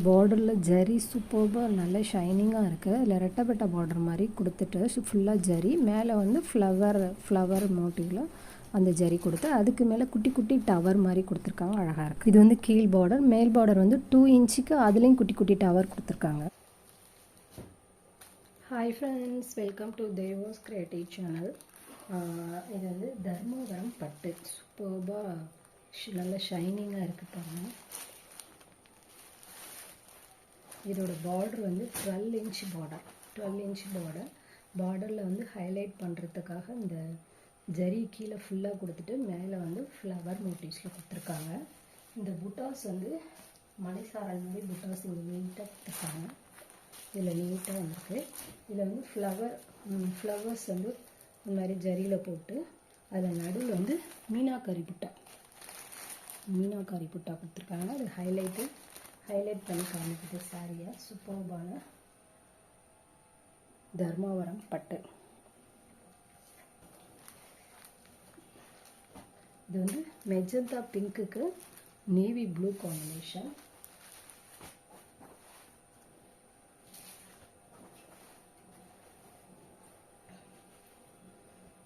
பார்டரில் ஜரி சூப்பராக நல்ல ஷைனிங்காக இருக்குது. அதில் ரெட்டப்பட்ட பார்டர் மாதிரி கொடுத்துட்டு ஃபுல்லாக ஜரி மேலே வந்து ஃப்ளவர் மோட்டிவில் அந்த ஜரி கொடுத்து அதுக்கு மேலே குட்டி குட்டி டவர் மாதிரி கொடுத்துருக்காங்க. அழகாக இருக்குது. இது வந்து கீழ் பார்டர். மேல் பார்டர் வந்து 2 இன்ச்சுக்கு அதுலேயும் குட்டி குட்டி டவர் கொடுத்துருக்காங்க. Hi friends, welcome to Dewas creative channel. இது வந்து தர்மபுரம் பட்டு சூப்பராக நல்ல ஷைனிங்காக இருக்குது பாருங்கள். இதோட பார்டர் வந்து 12 இன்ச் பார்டர். பார்டரில் வந்து ஹைலைட் பண்ணுறதுக்காக இந்த ஜரி கீழே ஃபுல்லாக கொடுத்துட்டு மேலே வந்து ஃப்ளவர் மோட்டிவ்ஸில் கொடுத்துருக்காங்க. இந்த புட்டாஸ் வந்து மலைசாரல் மாதிரி புட்டாஸ் இங்கே நீட்டாக கொடுத்துருக்காங்க. இதில் நீட்டாக வந்திருக்கு. இதில் வந்து ஃப்ளவர்ஸ் வந்து இந்த மாதிரி ஜரியில் போட்டு அதில் நடுவில் வந்து மீனாக்காரி புட்டா கொடுத்துருக்காங்க. அது ஹைலைட் பண்ணி காமிக்குது சாரியை. சூப்பர்பான தர்மபுரம் பட்டு. இது வந்து மெஜந்தா பிங்க்குக்கு நேவி ப்ளூ காம்பினேஷன்.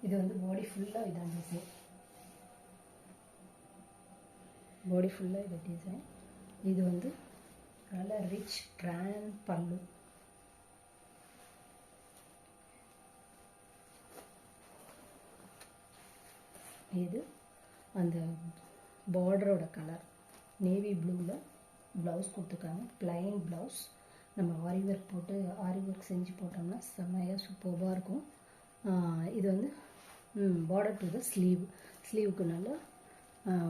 இது வந்து பாடி ஃபுல்லாக இதான் டிசைன். இது வந்து நல்ல ரிச் கிராண்ட் பல்லு. இது அந்த பார்டரோட கலர் நேவி ப்ளூவில் ப்ளவுஸ் கொடுத்துருக்காங்க. Plain blouse. நம்ம ஆரி ஒர்க் செஞ்சு போட்டோம்னா செம்மையாக சூப்பராக இருக்கும். இது வந்து பார்டர் டு த ஸ்லீவுக்கு நல்லா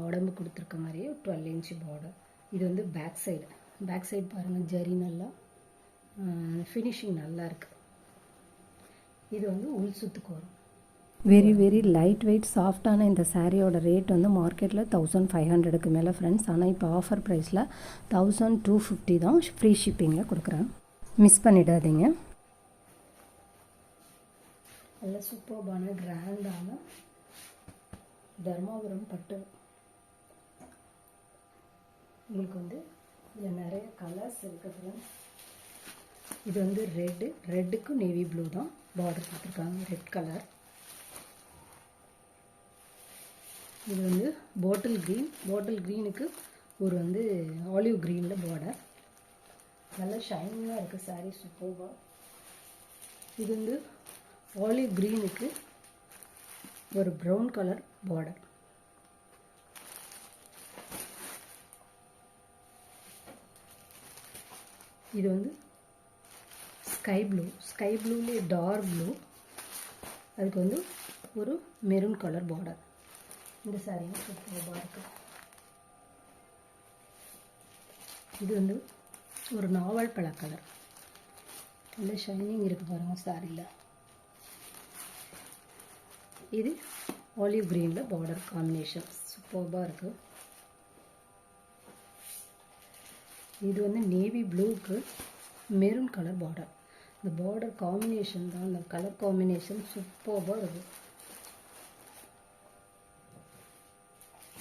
உடம்பு கொடுத்துருக்க மாதிரியே 12 இன்ச் பார்டர். இது வந்து பேக் சைடு பாருங்கள், ஜரி நல்லா ஃபினிஷிங் நல்லா இருக்குது. இது வந்து உள் சுத்துக்கு வரும். வெரி லைட் வெயிட் சாஃப்டான இந்த சாரியோட ரேட் வந்து மார்க்கெட்டில் 1500க்கு மேலே ஃப்ரெண்ட்ஸ். ஆனால் இப்போ ஆஃபர் ப்ரைஸில் 1250 தான் ஃப்ரீ ஷிப்பிங்கில் கொடுக்குறேன். மிஸ் பண்ணிடாதீங்க. நல்ல சூப்பர்பான கிராண்டான தர்மபுரம் பட்டு. உங்களுக்கு வந்து இதில் நிறைய கலர்ஸ் இருக்குது. இது வந்து ரெட்டுக்கும் நேவி ப்ளூ தான் பார்டர் கொடுத்துருக்காங்க. Red colour. இது வந்து பாட்டில் க்ரீனுக்கு ஒரு வந்து ஆலிவ் க்ரீனில் பார்டர். நல்லா ஷைனிங்காக இருக்குது சாரீ. சூப்பராக. இது வந்து ஆலிவ் க்ரீனுக்கு ஒரு ப்ரௌன் கலர் பார்டர். இது வந்து ஸ்கை ப்ளூலேயே டார்க் ப்ளூ. அதுக்கு வந்து ஒரு மெரூன் கலர் பார்டர். இந்த சாரியும் சூப்பராக இருக்குது. இது வந்து ஒரு நாவல் பழ கலர். நல்ல ஷைனிங் இருக்குது பாருங்கள் சாரியில். இது ஆலிவ் க்ரீனில் பார்டர் காம்பினேஷன் சூப்பராக இருக்குது. இது வந்து நேவி ப்ளூக்கு மெரூன் கலர் பார்டர். இந்த பார்டர் காம்பினேஷன் தான், அந்த கலர் காம்பினேஷன் சூப்பராக இருக்குது.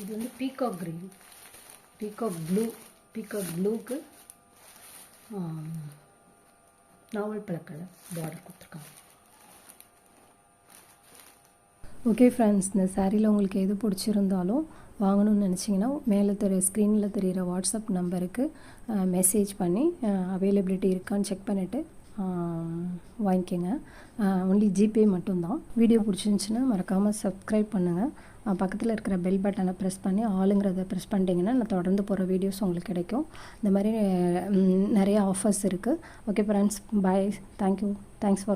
இது வந்து பீகாக் ப்ளூக்கு நாவல் பழ கலர் பார்டர் கொடுத்துருக்காங்க. ஓகே ஃப்ரெண்ட்ஸ், இந்த சாரியில் உங்களுக்கு எது பிடிச்சிருந்தாலும் வாங்கணும்னு நினச்சிங்கன்னா மேலே ஸ்க்ரீனில் தெரிகிற வாட்ஸ்அப் நம்பருக்கு மெசேஜ் பண்ணி அவைலபிலிட்டி இருக்கான்னு செக் பண்ணிவிட்டு வாங்கிக்கோங்க. ஒன்லி ஜிபே மட்டும்தான். வீடியோ பிடிச்சிருந்துச்சின்னா மறக்காமல் சப்ஸ்கிரைப் பண்ணுங்கள். பக்கத்தில் இருக்கிற பெல் பட்டனை ப்ரெஸ் பண்ணி ஆளுங்கிறத ப்ரெஸ் பண்ணிட்டீங்கன்னா நான் தொடர்ந்து போகிற வீடியோஸ் உங்களுக்கு கிடைக்கும். இந்த மாதிரி நிறைய ஆஃபர்ஸ் இருக்குது. Okay friends, bye. Thank you. Thanks for